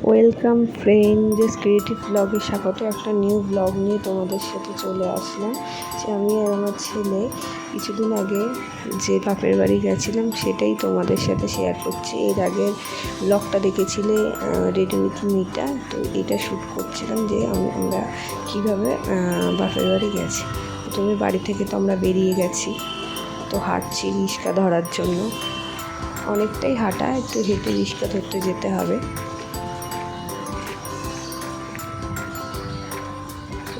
Welcome friend, just creative ব্লগে স্বাগত। একটা নিউ ব্লগ নিয়ে তোমাদের সাথে চলে আসলাম। যে আমি আর আমার ছেলে কিছুদিন আগে যে বাপের বাড়ি গেছিলাম সেটাই তোমাদের সাথে শেয়ার করছি। এর আগের ব্লগটা দেখেছিলে রেডি উইথ মিটা, তো এটা শ্যুট করছিলাম যে আমরা কীভাবে বাপের বাড়ি গেছি। প্রথমে বাড়ি থেকে তো আমরা বেরিয়ে গেছি, তো হাঁটছি রিক্সা ধরার জন্য। অনেকটাই হাঁটা, একটু হেঁটে রিক্সা ধরতে যেতে হবে।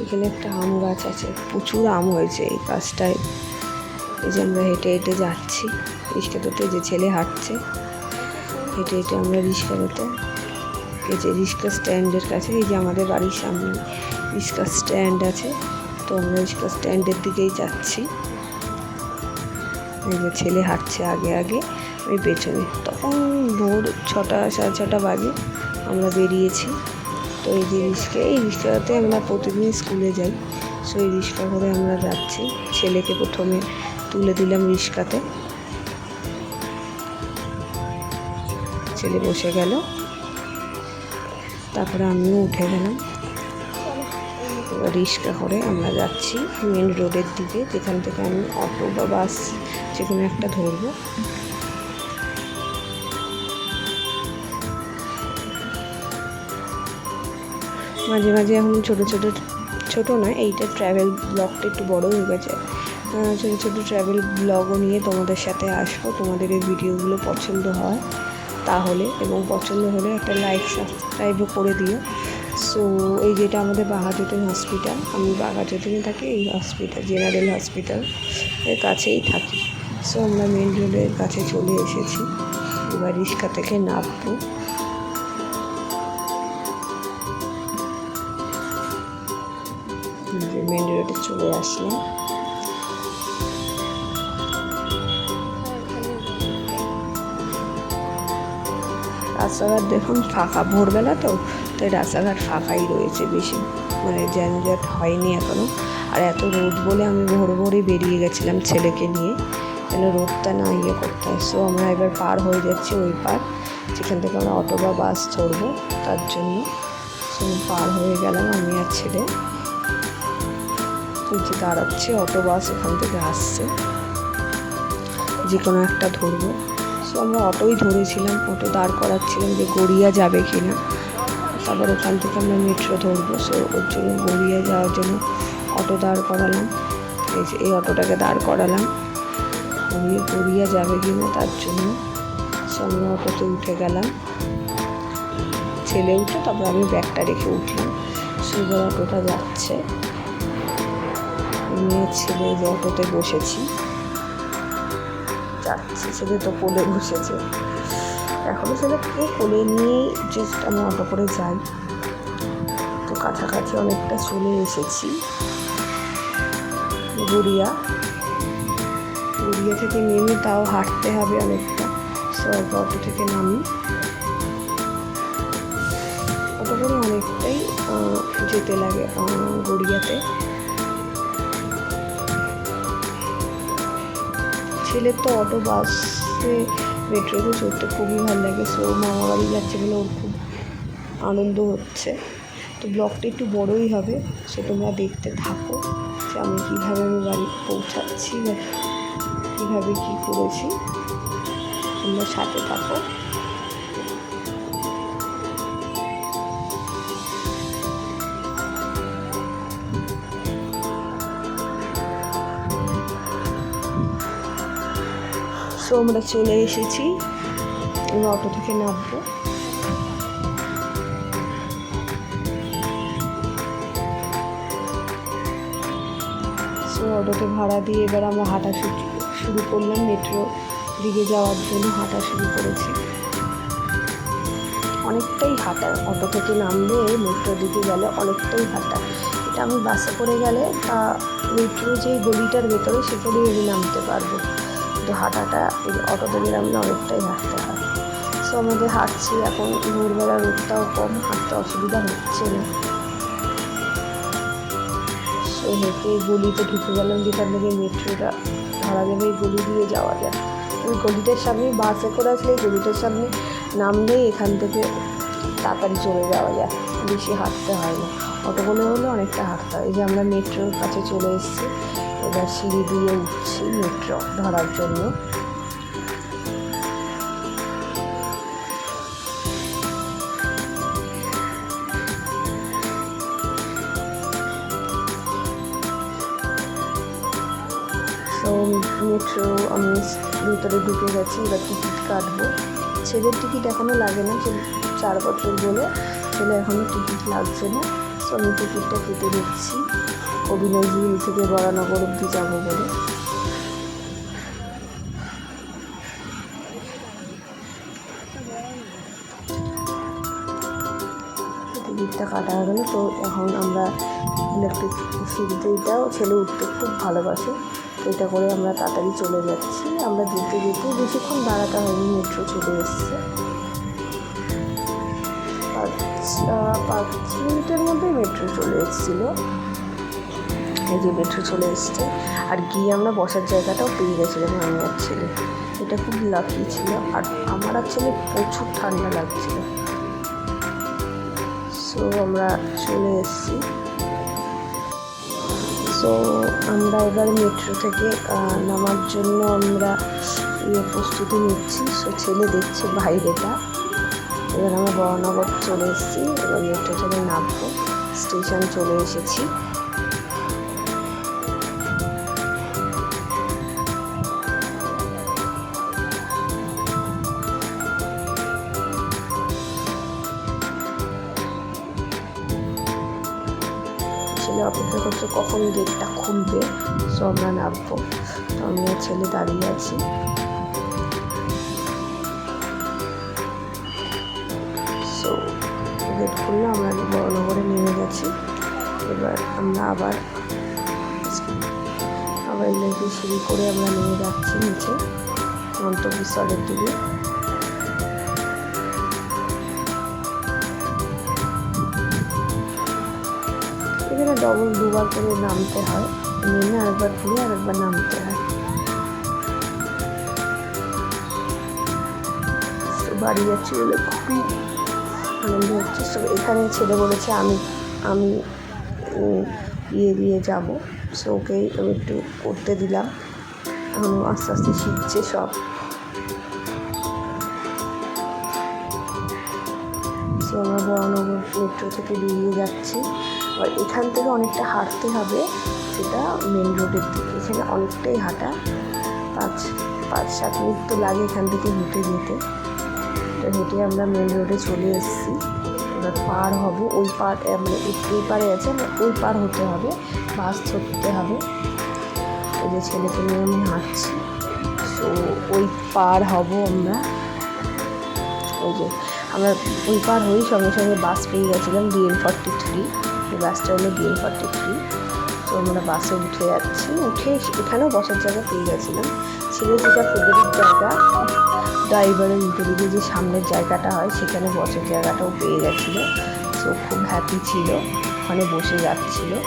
এখানে একটা আম গাছ আছে, প্রচুর আম হয়েছে এই গাছটায়। এই যে আমরা হেঁটে হেঁটে যাচ্ছি রিক্সা ধরতে, যে ছেলে হাঁটছে হেঁটে হেঁটে আমরা রিক্সা ধরতে। এই যে রিক্সা স্ট্যান্ডের কাছে, এই যে আমাদের বাড়ির সামনে রিক্সা স্ট্যান্ড আছে, তো আমরা রিক্সা স্ট্যান্ডের দিকেই যাচ্ছি। এই যে ছেলে হাঁটছে আগে আগে, আমি পেছনে। তখন ভোর 6টা সাড়ে 6টা বাজে, আমরা বেরিয়েছি। তো এই যে এই রিক্সাতে আমরা প্রতিদিন স্কুলে যাই, সো এই রিক্সা করে আমরা যাচ্ছি। ছেলেকে প্রথমে তুলে দিলাম রিক্সাতে, ছেলে বসে গেল, তারপরে আমিও উঠে গেলাম। রিক্সা করে আমরা যাচ্ছি মেন রোডের দিকে, যেখান থেকে আমি অটো বা বাস যে কোনো একটা ধরবো। মাঝে মাঝে এখন ছোটো নয়, এইটা ট্র্যাভেল ব্লগটা একটু বড় হয়ে গেছে। ছোটো ট্র্যাভেল ব্লগও নিয়ে তোমাদের সাথে আসবো। তোমাদের এই ভিডিওগুলো পছন্দ হয় তাহলে, এবং পছন্দ হলে একটা লাইক সাবস্ক্রাইবও করে দিও। সো এই যেটা আমাদের বাঘাযতীন হসপিটাল, আমি বাঘাযতীনে থাকি। এই হসপিটাল জেনারেল হসপিটাল এর কাছেই থাকি। সো আমরা মেন রোডের কাছে চলে এসেছি, এবার রিক্সা থেকে নামবো। মেন রোডে চলে আসলাম। রাস্তাঘাট দেখুন ফাঁকা, ভোরবেলা তো, তাই রাস্তাঘাট ফাঁকাই রয়েছে, বেশি মানে যানজট হয়নি এখনও। আর এত রোদ বলে আমি ভোরে বেরিয়ে গেছিলাম ছেলেকে নিয়ে, যেন রোদটা না করতে হয়। সো আমরা এবার পার হয়ে যাচ্ছি ওই পার, যেখান থেকে আমরা অটো বা বাস ধরবো তার জন্য। সো পার হয়ে গেলাম আমি আর ছেলে। যে দাঁড়াচ্ছে অটো বাস এখান থেকে আসছে, যে কোনো একটা ধরবো। সো আমরা অটোই ধরেছিলাম, অটো দাঁড় করাচ্ছিলাম যে গড়িয়া যাবে কি না, তারপর ওখান থেকে আমরা মেট্রো ধরবো। সো ওর জন্য গড়িয়া যাওয়ার জন্য অটো দাঁড় করালাম। এই যে এই অটোটাকে দাঁড় করালাম, গড়িয়া যাবে কি না তার জন্য। সো আমরা অটোতে উঠে গেলাম, ছেলে উঠে তারপর আমি ব্যাগটা রেখে উঠলাম। সো এবার অটোটা যাচ্ছে, মেয়ের ছেলে যে অটোতে বসেছি যাচ্ছি। ছেলে তো কোলে বসেছে, এখনও ছেলেকে কোলে নিয়েই জাস্ট আমি অটো করে যাই। তো কাছাকাছি অনেকটা চলে এসেছি। গড়িয়া থেকে নেমে তাও হাঁটতে হবে অনেকটা। সো অটো থেকে নামি, অটো করে অনেকটাই যেতে লাগে গড়িয়াতে। ছেলের তো অটো বাসে মেট্রোতে চড়তে খুবই ভালো লাগে। সো মামা বাড়ি যাচ্ছে বলে ওর খুব আনন্দ হচ্ছে। তো ব্লগটা একটু বড়োই হবে, সো তোমরা দেখতে থাকো যে আমি কীভাবে বাড়ি পৌঁছাচ্ছি বা কীভাবে কী করেছি, তোমরা সাথে থাকো। সো আমরা চলে এসেছি, এবার অটো থেকে নামবো। সো অটোতে ভাড়া দিয়ে এবার আমরা হাঁটা শুরু করলাম, মেট্রো দিকে যাওয়ার জন্য হাঁটা শুরু করেছি। অনেকটাই হাঁটা, অটো থেকে নামলে মেট্রো দিকে গেলে অনেকটাই হাঁটা। এটা আমি বাসে করে গেলে বা মেট্রো যেই গলিটার ভেতরে সেখানেই আমি নামতে পারবো, কিন্তু হাঁটাটা এই অটোতে নামলে অনেকটাই হাঁটতে হয়। সো আমাদের হাঁটছি, এখন ভোরবেলা রোদটাও কম, হাঁটতে অসুবিধা হচ্ছে না। সো হেঁটে গলিতে ঢুকে গেলাম, যেখান থেকে মেট্রোটা ধরা যাবে, এই গলি দিয়ে যাওয়া যায়। ওই গলিটার সামনে বাসে করে আসলে এই গলিটার সামনে নামলেই এখান থেকে তাড়াতাড়ি চলে যাওয়া যায়, বেশি হাঁটতে হয় না। অটো করে হলে অনেকটা হাঁটতে হয়। এই যে আমরা মেট্রোর কাছে চলে এসেছি, এবার সিঁড়ি দিয়ে উঠছি মেট্রো ধরার জন্য। তো মেট্রো আমি ভিতরে ঢুকে গেছি, এবার টিকিট কাটবো। ছেলের টিকিট এখনও লাগে না, 4 বছর বলে ছেলে এখনও টিকিট লাগছে না। তো আমি টিকিটটা কেটে দিচ্ছি, কবি নজরুল থেকে বরানগর অব্দি যাবো বলে। টিকিটটা কাটা হয়ে গেলো। তো এখন আমরা ইলেকট্রিক সিঁড়িতে, এটাও ছেলে উঠতে খুব ভালোবাসে, তো এটা করে আমরা তাড়াতাড়ি চলে যাচ্ছি। আমরা যেতে যেতে বেশিক্ষণ দাঁড়াতে হয়নি, মেট্রো চলে এসছে। 5 মিনিটের মধ্যে মেট্রো চলে এসেছিলো। এই যে মেট্রো চলে এসছে, আর গিয়ে আমরা বসার জায়গাটাও পেয়ে গেছিলাম আমি আর ছেলে। এটা খুব লাকি ছিল। আর আমার আর ছেলে প্রচুর ঠান্ডা লাগছিল। সো আমরা চলে এসেছি। সো আমরা এবার মেট্রো থেকে নামার জন্য আমরা প্রস্তুতি নিচ্ছি। সো ছেলে দেখছে বাইরেটা। এবার আমরা বরানগর চলে এসেছি, এবার মেট্রো থেকে নামবো। স্টেশন চলে এসেছি। ছেলে অপেক্ষা করছে কখন গেটটা খুলবে, সো আমরা নামবো। তো আমি আর ছেলে দাঁড়িয়ে আছি। সো গেট খুললে আমরা বরানগরে নেমে গেছি। এবার আমরা আবার ইলেকট্রিক সিঁড়ি করে আমরা নেমে যাচ্ছি নিচে মন্তবিশ্বরের দিকে। এখানে দুবার করে নামতে হয়, নেমে আরেকবার ঘুরে আরেকবার নামতে হয়। বাড়ি যাচ্ছি বলে খুবই আনন্দ হচ্ছে। সো এখানে ছেলে বলেছে আমি দিয়ে যাবো। সো ওকে একটু করতে দিলাম, এখন আস্তে আস্তে শিখছে সব। সো আমরা বরানগর মেট্রো থেকে বেরিয়ে যাচ্ছি। আর এখান থেকে অনেকটা হাঁটতে হবে, সেটা মেন রোডের দিকে। এখানে অনেকটাই হাঁটা, 5-7 মিনিট তো লাগে এখান থেকে হেঁটে যেতে। তো হেঁটে আমরা মেন রোডে চলে এসেছি। এবার পার হব, ওই পার মানে এই পারে আছে, ওই পার হতে হবে, বাস ধরতে হবে। এই যে ছেলেকে নিয়ে আমি হাঁটছি। সো ওই পার হব আমরা। ওই যে আমরা ওই পার হই, সঙ্গে সঙ্গে বাস পেয়ে গেছিলাম DN43। এই বাসটা হলো DN43। তো আমরা বাসে উঠে যাচ্ছি। উঠে এখানেও বসার জায়গা পেয়ে গেছিলাম। ছেলে যেটা ফেভারিট জায়গা, ড্রাইভারের উল্টো দিকে যে সামনের জায়গাটা হয়, সেখানে বসার জায়গাটাও পেয়ে গেছিলো। সো খুব হ্যাপি ছিল, ওখানে বসে যাচ্ছিলো।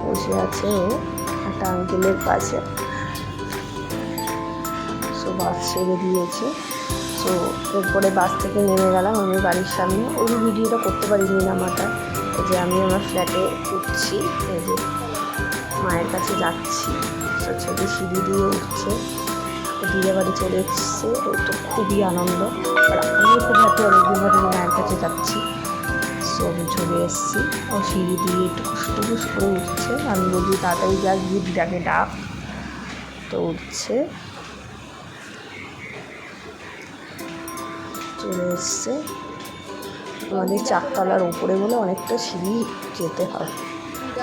বসে আছে ও একটা আঙ্কেলের পাশে। সো বাস ছেড়ে দিয়েছে। সো এরপরে বাস থেকে নেমে গেলাম আমি বাড়ির সামনে। ওই ভিডিওটা করতে পারিনি নামাটা। যে আমি আমার ফ্ল্যাটে উঠছি, এই যে মায়ের কাছে যাচ্ছি। সো ছেলে সিঁড়ি দিয়ে উঠছে, দিদির বাড়ি চলে এসছে। ও তো খুবই আনন্দ, আর আমিও খুব হ্যাপি, অনেকদিন বাড়ি মায়ের কাছে যাচ্ছি। সো আমি চলে এসেছি। ও সিঁড়ি দিয়ে একটু টুকুস করে উঠছে। আমি বলি তাড়াতাড়ি যা, গিয়ে দিদাকে ডাক। তো উঠছে, চলে এসছে। আমাদের 4 তলার উপরে বলে অনেকটা সিঁড়ি যেতে হয়।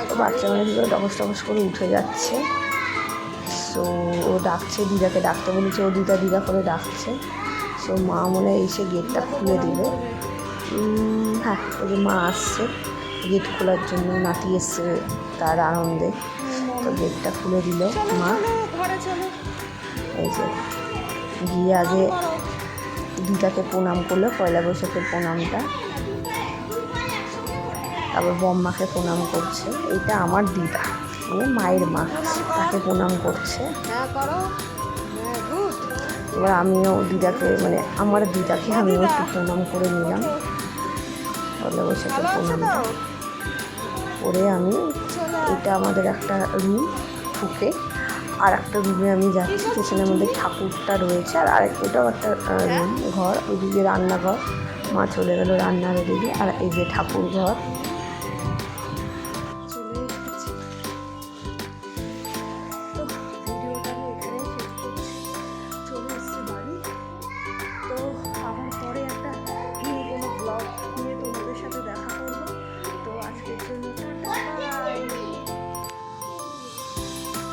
তো বাচ্চা মানুষগুলো টপস করে উঠে যাচ্ছে। সো ও ডাকছে, দিদাকে ডাকতে বলেছে, ও দিদা করে ডাকছে। সো মা মনে হয় এসে গেটটা খুলে দিবে। হ্যাঁ, ওই যে মা আসছে গেট খোলার জন্য, নাতি এসছে তার আনন্দে। তো গেটটা খুলে দিল মা। এই যে গিয়ে আগে দিদাকে প্রণাম করলো, পয়লা বৈশাখের প্রণামটা, তারপর বম্মাকে প্রণাম করছে। এইটা আমার দিদা মানে মায়ের মা, তাকে প্রণাম করছে। এবার আমিও দিদাকে মানে আমার দিদাকে আমিও একটু প্রণাম করে নিলাম, পয়লা বৈশাখের প্রণামটা করে আমি, এটা আমাদের একটা রুম ঢুকে আর একটা রুমে আমি যাচ্ছি, যেখানে আমাদের ঠাকুরটা রয়েছে, আর এটাও একটা রুম ঘর, ওইদিকে রান্নাঘর, মা চলে গেল রান্নার ওদিকে, আর এই যে ঠাকুর ঘর।